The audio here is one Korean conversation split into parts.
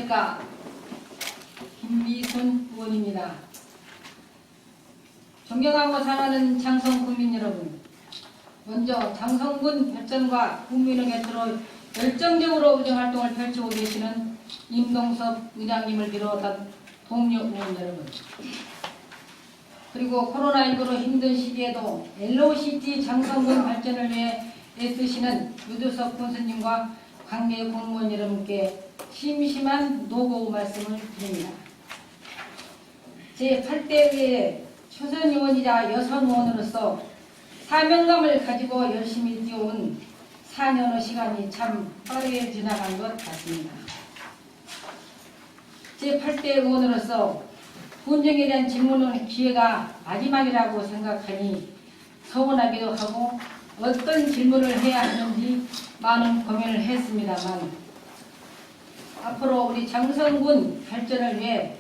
안녕하십니까. 김미순 의원입니다. 존경하고 사랑하는 장성 국민 여러분, 먼저 장성군 발전과 국민의 곁으로 열정적으로 의정활동을 펼치고 계시는 임동섭 의장님을 비롯한 동료 의원 여러분, 그리고 코로나19로 힘든 시기에도 LOCT 장성군 발전을 위해 애쓰시는 유두석 군수님과 관계 공무원 여러분께 심심한 노고 말씀을 드립니다. 제8대의 초선 의원이자 여성 의원으로서 사명감을 가지고 열심히 뛰어온 4년의 시간이 참 빠르게 지나간 것 같습니다. 제8대 의원으로서 군정에 대한 질문은 기회가 마지막이라고 생각하니 서운하기도 하고 어떤 질문을 해야 하는지 많은 고민을 했습니다만, 앞으로 우리 장성군 발전을 위해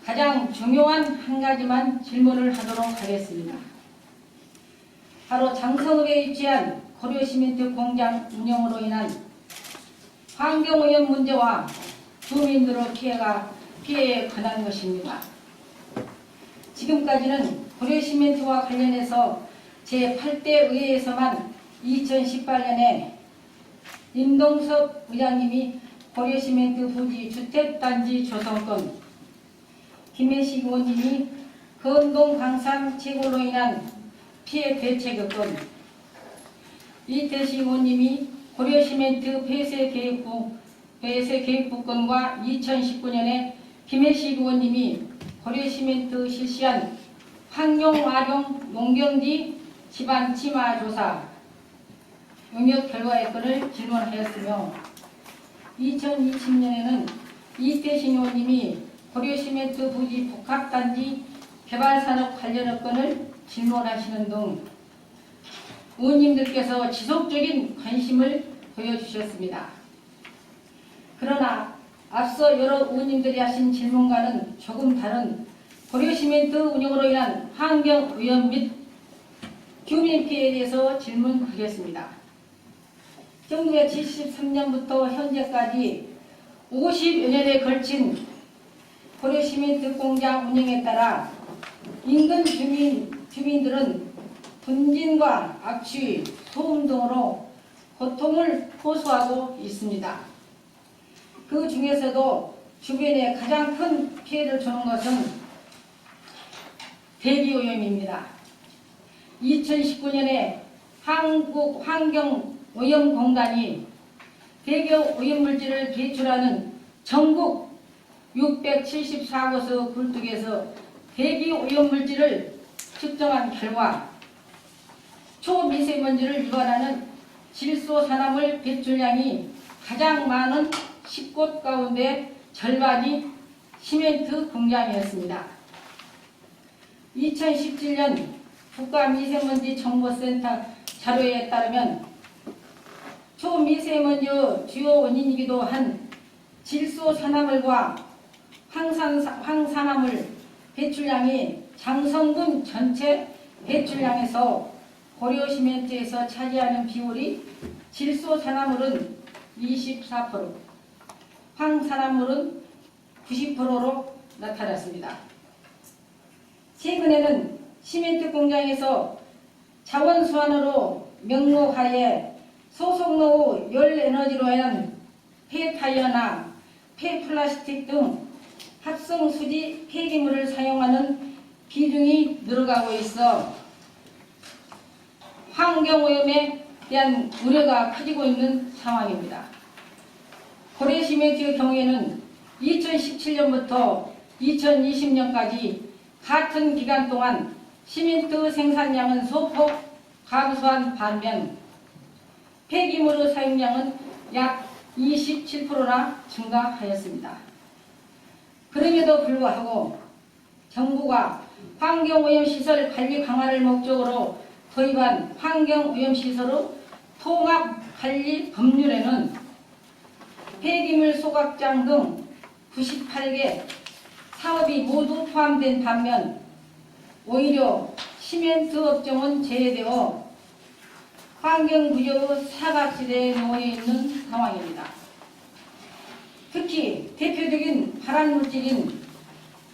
가장 중요한 한 가지만 질문을 하도록 하겠습니다. 바로 장성읍에 위치한 고려시멘트 공장 운영으로 인한 환경오염 문제와 주민들의 피해에 관한 것입니다. 지금까지는 고려시멘트와 관련해서 제8대 의회에서만 2018년에 임동섭 의장님이 고려시멘트 부지 주택단지 조성권, 김혜식 의원님이 건동 강산 채굴로 인한 피해 대책권, 이태식 의원님이 고려시멘트 폐쇄 계획부권과 2019년에 김혜식 의원님이 고려시멘트 실시한 환경활용 농경지 집안 침하 조사 용역 결과의 건을 질문하였으며, 2020년에는 이태식 의원님이 고려시멘트 부지 복합단지 개발산업 관련 건을 질문하시는 등 의원님들께서 지속적인 관심을 보여주셨습니다. 그러나 앞서 여러 의원님들이 하신 질문과는 조금 다른 고려시멘트 운영으로 인한 환경오염 및 주민 피해에 대해서 질문하겠습니다. 1973년부터 현재까지 50여 년에 걸친 고려시멘트 공장 운영에 따라 인근 주민들은 분진과 악취, 소음 등으로 고통을 호소하고 있습니다. 그 중에서도 주변에 가장 큰 피해를 주는 것은 대기오염입니다. 2019년에 한국환경오염공단이 대기오염물질을 배출하는 전국 674곳의 굴뚝에서 대기오염물질을 측정한 결과 초미세먼지를 유발하는 질소산화물 배출량이 가장 많은 10곳 가운데 절반이 시멘트 공장이었습니다. 2017년 국가미세먼지정보센터 자료에 따르면 초미세먼지의 주요 원인이기도 한 질소산화물과 황산화물 배출량이 장성군 전체 배출량에서 고려시멘트에서 차지하는 비율이 질소산화물은 24%, 황산화물은 90%로 나타났습니다. 최근에는 시멘트 공장에서 자원순환으로 명목하에 소속노후 열에너지로 인한 폐타이어나 폐플라스틱 등 합성수지 폐기물을 사용하는 비중이 늘어가고 있어 환경오염에 대한 우려가 커지고 있는 상황입니다. 고려시멘트의 경우에는 2017년부터 2020년까지 같은 기간 동안 시멘트 생산량은 소폭 감소한 반면 폐기물의 사용량은 약 27%나 증가하였습니다. 그럼에도 불구하고 정부가 환경오염시설 관리 강화를 목적으로 도입한 환경오염시설의 통합관리 법률에는 폐기물 소각장 등 98개 사업이 모두 포함된 반면 오히려 시멘트 업종은 제외되어 환경부여의 사각지대에 놓여 있는 상황입니다. 특히 대표적인 발암물질인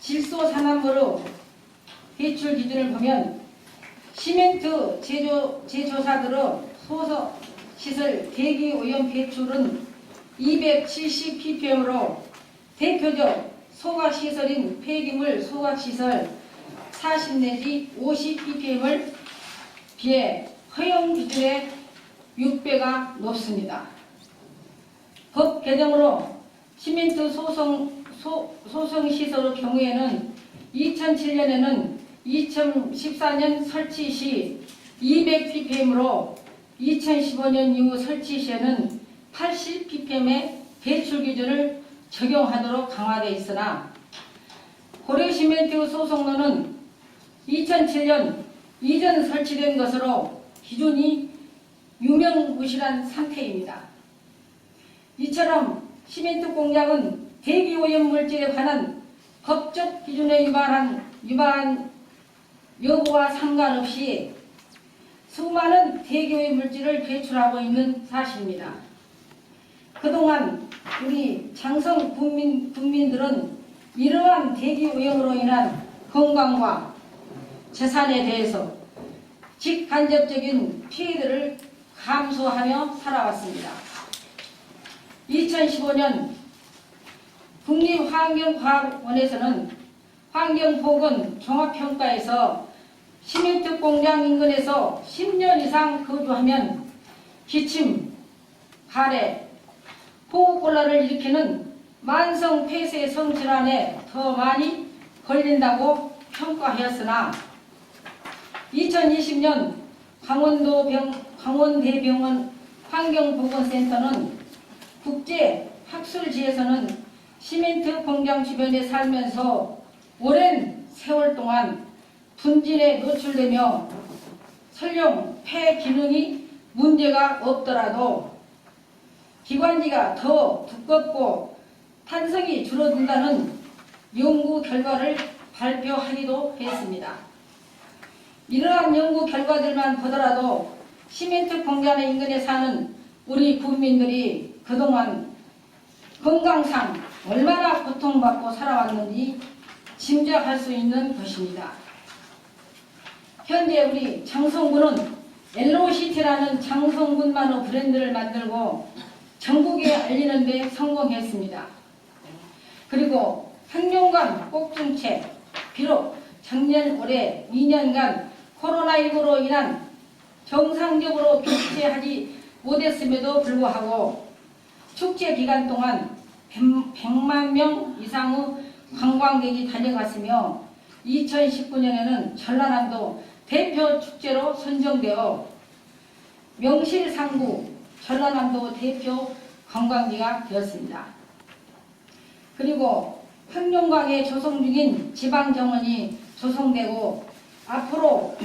질소산화물의 배출 기준을 보면 시멘트 제조사들의 소시설 대기오염 배출은 270ppm으로 대표적 소각시설인 폐기물 소각시설 40 내지 50ppm을 비해 허용 기준의 6배가 높습니다. 법 개정으로 시멘트 소성시설의 경우에는 2007년에는 2014년 설치 시 200ppm으로 2015년 이후 설치 시에는 80ppm의 배출 기준을 적용하도록 강화되어 있으나 고려시멘트 소속로는 2007년 이전 설치된 것으로 기준이 유명무실한 상태입니다. 이처럼 시멘트 공장은 대기오염 물질에 관한 법적 기준에 위반한 여부와 상관없이 수많은 대기오염 물질을 배출하고 있는 사실입니다. 그동안 우리 장성 국민들은 이러한 대기오염으로 인한 건강과 재산에 대해서 직간접적인 피해들을 감수하며 살아왔습니다. 2015년 국립환경과학원에서는 환경보건 종합평가에서 시멘트 공장 인근에서 10년 이상 거주하면 기침, 가래, 호흡곤란을 일으키는 만성 폐쇄성 질환에 더 많이 걸린다고 평가하였으나 2020년 강원대병원 환경보건센터는 국제학술지에서는 시멘트 공장 주변에 살면서 오랜 세월 동안 분진에 노출되며 설령 폐 기능이 문제가 없더라도 기관지가 더 두껍고 탄성이 줄어든다는 연구 결과를 발표하기도 했습니다. 이러한 연구 결과들만 보더라도 시멘트 공장 인근에 사는 우리 국민들이 그동안 건강상 얼마나 고통받고 살아왔는지 짐작할 수 있는 것입니다. 현재 우리 장성군은 엘로시티라는 장성군만의 브랜드를 만들고 전국에 알리는 데 성공했습니다. 그리고 학년간 꼭중책, 비록 작년 올해 2년간 코로나19로 인한 정상적으로 개최하지 못했음에도 불구하고 축제 기간 동안 100만 명 이상의 관광객이 다녀갔으며 2019년에는 전라남도 대표 축제로 선정되어 명실상부 전라남도 대표 관광지가 되었습니다. 그리고 학령강에 조성 중인 지방정원이 조성되고 앞으로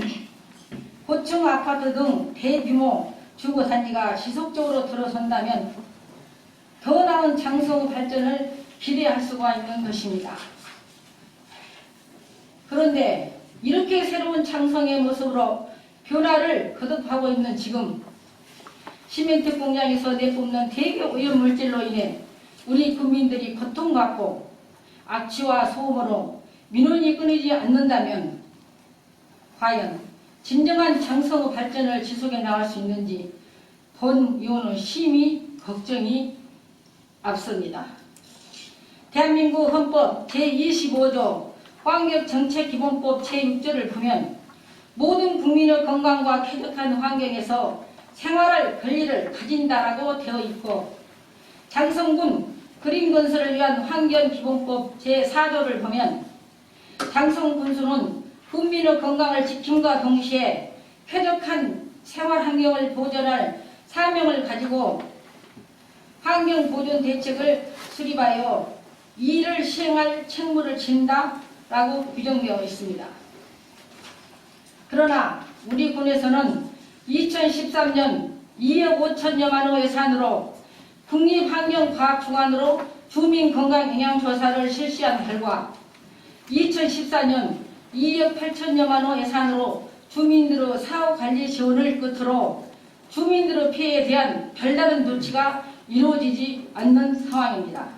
고층 아파트 등 대규모 주거단지가 지속적으로 들어선다면 더 나은 장성 발전을 기대할 수가 있는 것입니다. 그런데 이렇게 새로운 장성의 모습으로 변화를 거듭하고 있는 지금 시멘트 공장에서 내뿜는 대기오염 물질로 인해 우리 국민들이 고통받고 악취와 소음으로 민원이 끊이지 않는다면 과연 진정한 장성의 발전을 지속해 나갈 수 있는지 본 의원은 심히 걱정이 앞섭니다. 대한민국 헌법 제25조 환경정책기본법 제6조를 보면 모든 국민의 건강과 쾌적한 환경에서 생활할 권리를 가진다라고 되어 있고 장성군 그린건설을 위한 환경기본법 제4조를 보면 장성군수는 국민의 건강을 지킴과 동시에 쾌적한 생활환경을 보존할 사명을 가지고 환경보존 대책을 수립하여 이를 시행할 책무를 진다라고 규정되어 있습니다. 그러나 우리 군에서는 2013년 2억 5천여만 원 예산으로 국립환경과학주관으로 주민건강영향조사를 실시한 결과 2014년 2억 8천여만 원 예산으로 주민들의 사후관리 지원을 끝으로 주민들의 피해에 대한 별다른 조치가 이루어지지 않는 상황입니다.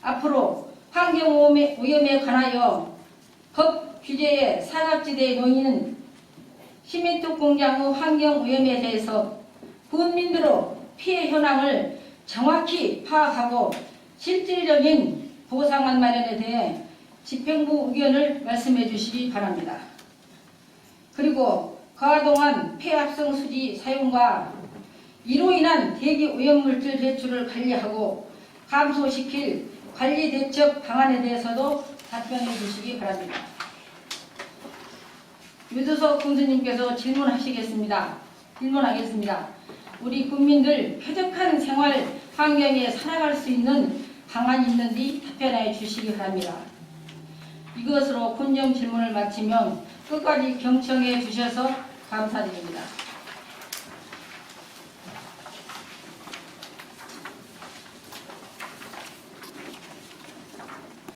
앞으로 환경오염에 관하여 법 규제의 사각지대에 놓이는 시멘트 공장의 환경오염에 대해서 국민들의 피해 현황을 정확히 파악하고 실질적인 보상안 마련에 대해 집행부 의견을 말씀해 주시기 바랍니다. 그리고 그동안 폐합성 수지 사용과 이로 인한 대기 오염물질 배출을 관리하고 감소시킬 관리 대책 방안에 대해서도 답변해 주시기 바랍니다. 유두석 군수님께서 질문하겠습니다. 우리 국민들 쾌적한 생활 환경에 살아갈 수 있는 방안이 있는지 답변해 주시기 바랍니다. 이것으로 군정 질문을 마치면 끝까지 경청해 주셔서 감사드립니다.